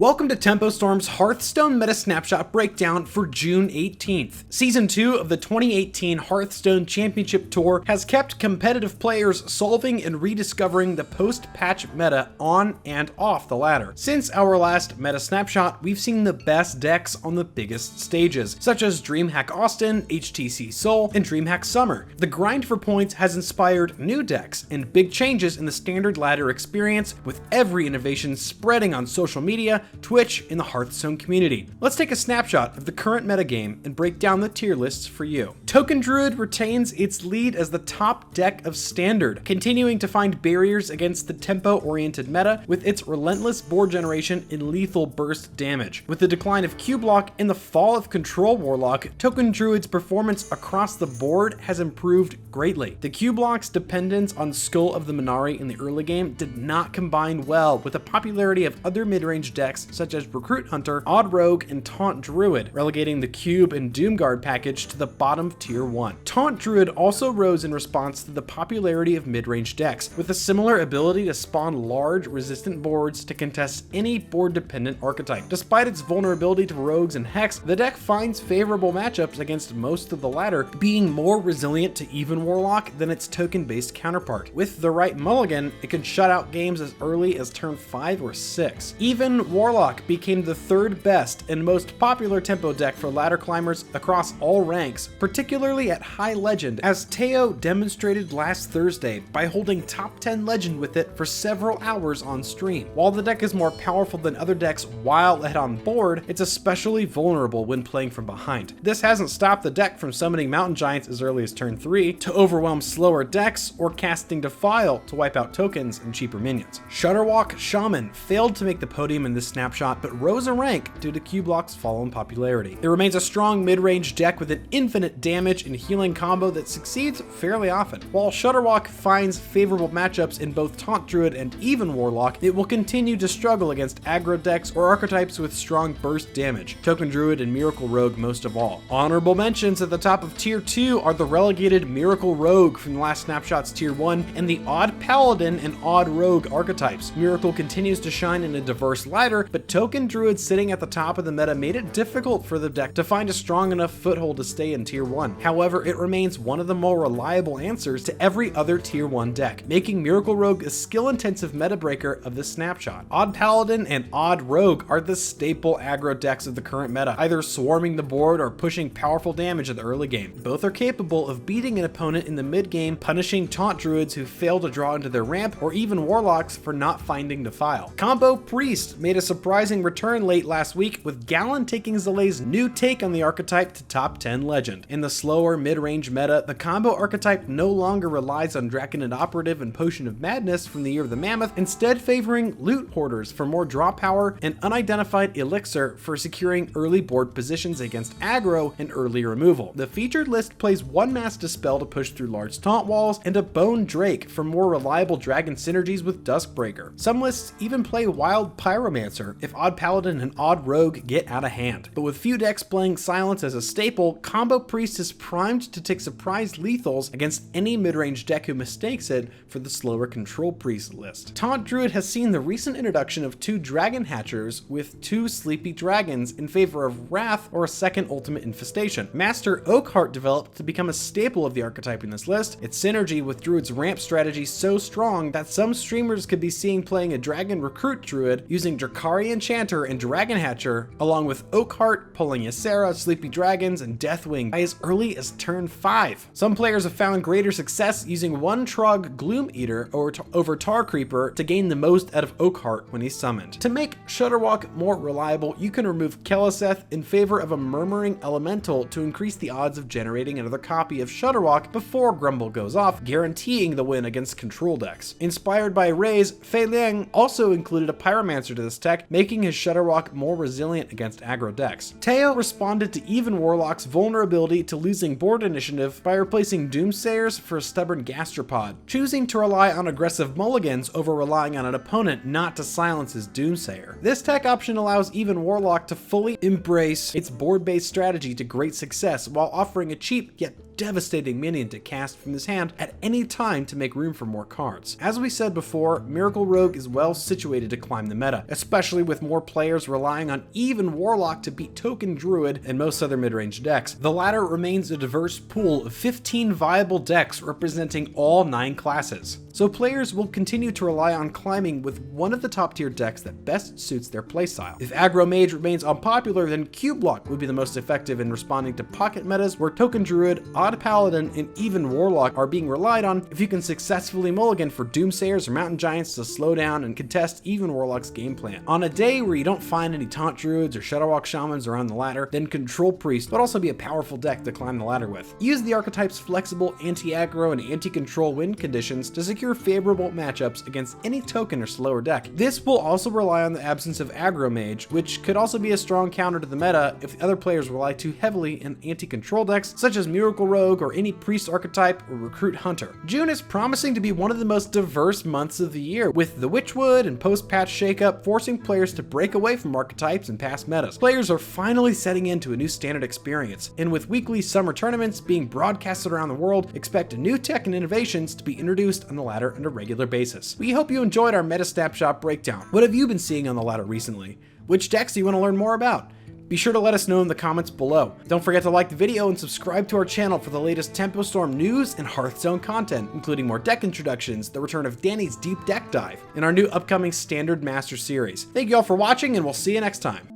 Welcome to Tempo Storm's Hearthstone Meta Snapshot Breakdown for June 18th. Season 2 of the 2018 Hearthstone Championship Tour has kept competitive players solving and rediscovering the post-patch meta on and off the ladder. Since our last Meta Snapshot, we've seen the best decks on the biggest stages, such as DreamHack Austin, HTC Seoul, and DreamHack Summer. The grind for points has inspired new decks and big changes in the standard ladder experience, with every innovation spreading on social media, Twitch, and the Hearthstone community. Let's take a snapshot of the current metagame and break down the tier lists for you. Token Druid retains its lead as the top deck of standard, continuing to find barriers against the tempo-oriented meta with its relentless board generation and lethal burst damage. With the decline of Q-Block and the fall of Control Warlock, Token Druid's performance across the board has improved greatly. The Q-Block's dependence on Skull of the Minari in the early game did not combine well with the popularity of other mid-range decks such as Recruit Hunter, Odd Rogue, and Taunt Druid, relegating the Cube and Doomguard package to the bottom of Tier 1. Taunt Druid also rose in response to the popularity of mid-range decks, with a similar ability to spawn large, resistant boards to contest any board-dependent archetype. Despite its vulnerability to rogues and Hex, the deck finds favorable matchups against most of the ladder, being more resilient to even Warlock than its token-based counterpart. With the right mulligan, it can shut out games as early as turn 5 or 6. Even Warlock became the third best and most popular tempo deck for ladder climbers across all ranks, particularly at High Legend, as Teo demonstrated last Thursday by holding top 10 Legend with it for several hours on stream. While the deck is more powerful than other decks while ahead on board, it's especially vulnerable when playing from behind. This hasn't stopped the deck from summoning Mountain Giants as early as turn 3 to overwhelm slower decks or casting Defile to wipe out tokens and cheaper minions. Shutterwalk Shaman failed to make the podium in this snapshot, but rose a rank due to Q-Block's fall in popularity. It remains a strong mid-range deck with an infinite damage and healing combo that succeeds fairly often. While Shutterwalk finds favorable matchups in both Taunt Druid and even Warlock, it will continue to struggle against aggro decks or archetypes with strong burst damage, Token Druid and Miracle Rogue most of all. Honorable mentions at the top of Tier 2 are the relegated Miracle Rogue from the last snapshot's Tier 1 and the Odd Paladin and Odd Rogue archetypes. Miracle continues to shine in a diverse ladder, but Token Druid sitting at the top of the meta made it difficult for the deck to find a strong enough foothold to stay in Tier 1. However, it remains one of the more reliable answers to every other Tier 1 deck, making Miracle Rogue a skill-intensive meta breaker of this snapshot. Odd Paladin and Odd Rogue are the staple aggro decks of the current meta, either swarming the board or pushing powerful damage in the early game. Both are capable of beating an opponent in the mid-game, punishing Taunt Druids who fail to draw into their ramp, or even Warlocks for not finding Defile. Combo Priest made a surprising return late last week, with Gallon taking Zalae's new take on the archetype to top 10 Legend. In the slower mid-range meta, the combo archetype no longer relies on Draconid Operative and Potion of Madness from the Year of the Mammoth, instead favoring Loot Hoarders for more draw power and Unidentified Elixir for securing early board positions against aggro and early removal. The featured list plays one Mass Dispel to push through large taunt walls and a Bone Drake for more reliable dragon synergies with Duskbreaker. Some lists even play Wild Pyromancer if Odd Paladin and Odd Rogue get out of hand. But with few decks playing Silence as a staple, Combo Priest is primed to take surprise lethals against any mid-range deck who mistakes it for the slower Control Priest list. Taunt Druid has seen the recent introduction of 2 Dragon Hatchers with 2 Sleepy Dragons in favor of Wrath or a second Ultimate Infestation. Master Oakheart developed to become a staple of the archetype in this list, its synergy with Druid's ramp strategy so strong that some streamers could be seen playing a Dragon Recruit Druid using Drakari Enchanter and Dragon Hatcher, along with Oakheart pulling Ysera, Sleepy Dragons, and Deathwing by as early as turn 5. Some players have found greater success using 1 Trog Gloom Eater over Tar Creeper to gain the most out of Oakheart when he's summoned. To make Shutterwalk more reliable, you can remove Keleseth in favor of a Murmuring Elemental to increase the odds of generating another copy of Shutterwalk before Grumble goes off, guaranteeing the win against control decks. Inspired by Ray's, Fei Liang also included a Pyromancer to this tech, making his Shutterwalk more resilient against aggro decks. Teo responded to even Warlock's vulnerability to losing board initiative by replacing Doomsayers for a stubborn Gastropod, choosing to rely on aggressive mulligans over relying on an opponent not to silence his Doomsayer. This tech option allows even Warlock to fully embrace its board-based strategy to great success while offering a cheap yet devastating minion to cast from his hand at any time to make room for more cards. As we said before, Miracle Rogue is well situated to climb the meta, especially with more players relying on even Warlock to beat Token Druid and most other mid-range decks. The latter remains a diverse pool of 15 viable decks representing all 9 classes. So players will continue to rely on climbing with one of the top tier decks that best suits their playstyle. If Aggro Mage remains unpopular, then Cube Block would be the most effective in responding to pocket metas where Token Druid, Odd Paladin, and even Warlock are being relied on. If you can successfully mulligan for Doomsayers or Mountain Giants to slow down and contest even Warlock's game plan. On a day where you don't find any Taunt Druids or Shadowwalk Shamans around the ladder, then Control Priest would also be a powerful deck to climb the ladder with. Use the archetype's flexible anti-aggro and anti-control win conditions to secure favorable matchups against any token or slower deck. This will also rely on the absence of Aggro Mage, which could also be a strong counter to the meta if the other players rely too heavily in anti-control decks such as Miracle Rogue or any Priest archetype or Recruit Hunter. June is promising to be one of the most diverse months of the year, with the Witchwood and post-patch shakeup forcing players to break away from archetypes and past metas. Players are finally setting into a new standard experience, and with weekly summer tournaments being broadcasted around the world, expect new tech and innovations to be introduced on the ladder on a regular basis. We hope you enjoyed our meta snapshot breakdown. What have you been seeing on the ladder recently? Which decks do you want to learn more about? Be sure to let us know in the comments below. Don't forget to like the video and subscribe to our channel for the latest Tempo Storm news and Hearthstone content, including more deck introductions, the return of Danny's deep deck dive, and our new upcoming Standard Master series. Thank you all for watching, and we'll see you next time.